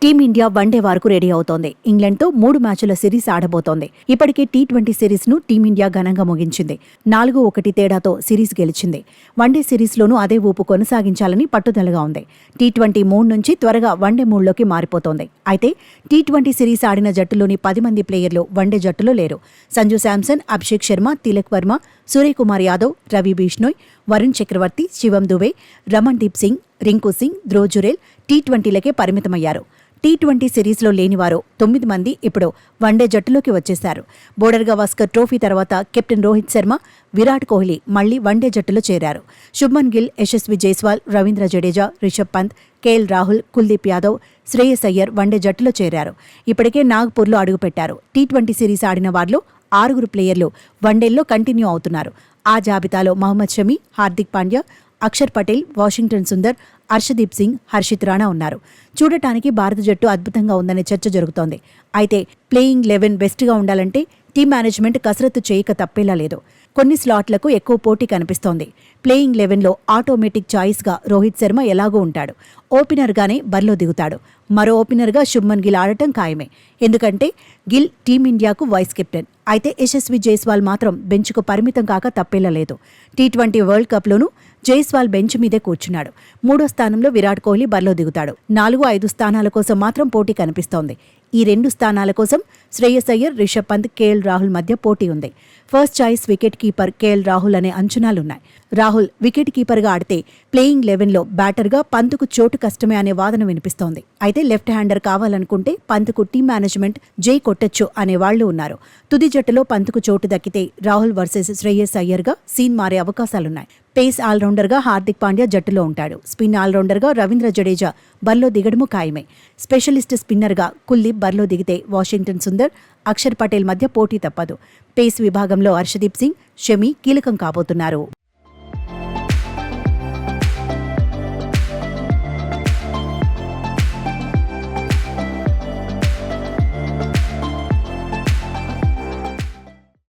Team India one day వారకు ready అవుతోంది. ఇంగ్లాండ్తో 3 మ్యాచుల series ఆడబోతోంది. ఇప్పటికే T20 సిరీస్ను టీమిండియా ఘనంగా ముగించింది. 4-1 తేడాతో సిరీస్ గెలిచింది. వన్డే సిరీస్లోనూ అదే ఊపు కొనసాగించాలని పట్టుదలగా ఉంది. టీ20 మూడ్ నుంచి త్వరగా వన్డే మూడ్లోకి మారిపోతోంది. అయితే టీ20 సిరీస్ ఆడిన జట్టులోని 10 మంది ప్లేయర్లు వన్డే జట్టులో లేరు. సంజు శాంసన్, అభిషేక్ శర్మ, తిలక్ వర్మ, సూర్యకుమార్ యాదవ్, రవి బిష్ణోయ్, వరుణ్ చక్రవర్తి, శివం దుబే, రమణ్ దీప్ సింగ్, రింకు సింగ్, ధ్రువ్ జురేల్ టీ20లకే పరిమితమయ్యారు. టీ20 సిరీస్లో లేనివారు 9 మంది ఇప్పుడు వన్డే జట్టులోకి వచ్చేశారు. బోర్డర్ గవాస్కర్ ట్రోఫీ తర్వాత కెప్టెన్ రోహిత్ శర్మ, విరాట్ కోహ్లీ మళ్లీ వన్డే జట్టులో చేరారు. శుభ్మన్ గిల్, యశస్వి జైస్వాల్, రవీంద్ర జడేజా, రిషబ్ పంత్, కేఎల్ రాహుల్, కుల్దీప్ యాదవ్, శ్రేయస్ అయ్యర్ వన్డే జట్టులో చేరారు. ఇప్పటికే నాగ్పూర్లో అడుగుపెట్టారు. టీ20 సిరీస్ ఆడిన వారిలో 6 ప్లేయర్లు వన్డేల్లో కంటిన్యూ అవుతున్నారు. ఆ జాబితాలో మహమ్మద్ షమి, హార్దిక్ పాండ్యా, అక్షర్ పటేల్, వాషింగ్టన్ సుందర్, హర్షదీప్ సింగ్, హర్షిత్ రాణా ఉన్నారు. చూడటానికి భారత జట్టు అద్భుతంగా ఉందనే చర్చ జరుగుతోంది. అయితే ప్లేయింగ్ 11 బెస్ట్గా ఉండాలంటే టీం మేనేజ్మెంట్ కసరత్తు చేయక తప్పేలా లేదు. కొన్ని స్లాట్లకు ఎక్కువ పోటీ కనిపిస్తోంది. ప్లేయింగ్ 11లో ఆటోమేటిక్ చాయిస్గా రోహిత్ శర్మ ఎలాగూ ఉంటాడు. ఓపెనర్గానే బరిలో దిగుతాడు. మరో ఓపెనర్గా శుభ్మన్ గిల్ ఆడటం ఖాయమే. ఎందుకంటే గిల్ టీమిండియాకు వైస్ కెప్టెన్. అయితే యశస్వి జైస్వాల్ మాత్రం బెంచ్కు పరిమితం కాక తప్పేలా లేదు. టీ20 వరల్డ్ కప్లోనూ జైస్వాల్ బెంచ్ మీదే కూర్చున్నాడు. 3వ స్థానంలో విరాట్ కోహ్లీ బరిలో దిగుతాడు. 4-5 స్థానాల కోసం మాత్రం పోటీ కనిపిస్తోంది. ఈ 2 స్థానాల కోసం శ్రేయస్ అయ్యర్, రిషబ్ పంత్, కేఎల్ రాహుల్ మధ్య పోటీ ఉంది. First choice wicket keeper KL Rahul అనే అంచనాలున్నాయి. రాహుల్ వికెట్ కీపర్గా ఆడితే ప్లేయింగ్ 11లో బ్యాటర్గా పంత్కు చోటు కష్టమే అనే వాదన వినిపిస్తోంది. అయితే లెఫ్ట్ హ్యాండర్ కావాలనుకుంటే పంత్కు టీం మేనేజ్మెంట్ జై కొట్టొచ్చు అనే వాళ్లు ఉన్నారు. తుది జట్టులో పంత్కు చోటు దక్కితే రాహుల్ వర్సెస్ శ్రేయస్ అయ్యర్గా సీన్ మారే అవకాశాలున్నాయి. పేస్ ఆల్రౌండర్గా హార్దిక్ పాండ్యా జట్టులో ఉంటాడు. స్పిన్ ఆల్రౌండర్గా రవీంద్ర జడేజా బరిలో దిగడము ఖాయమే. స్పెషలిస్ట్ స్పిన్నర్గా కుల్దీప్ బరిలో దిగితే వాషింగ్టన్ సుందర్, అక్షర్ పటేల్ మధ్య పోటీ తప్పదు. పేస్ విభాగంలో హర్షదీప్ సింగ్, షమి కీలకం కాబోతున్నారు.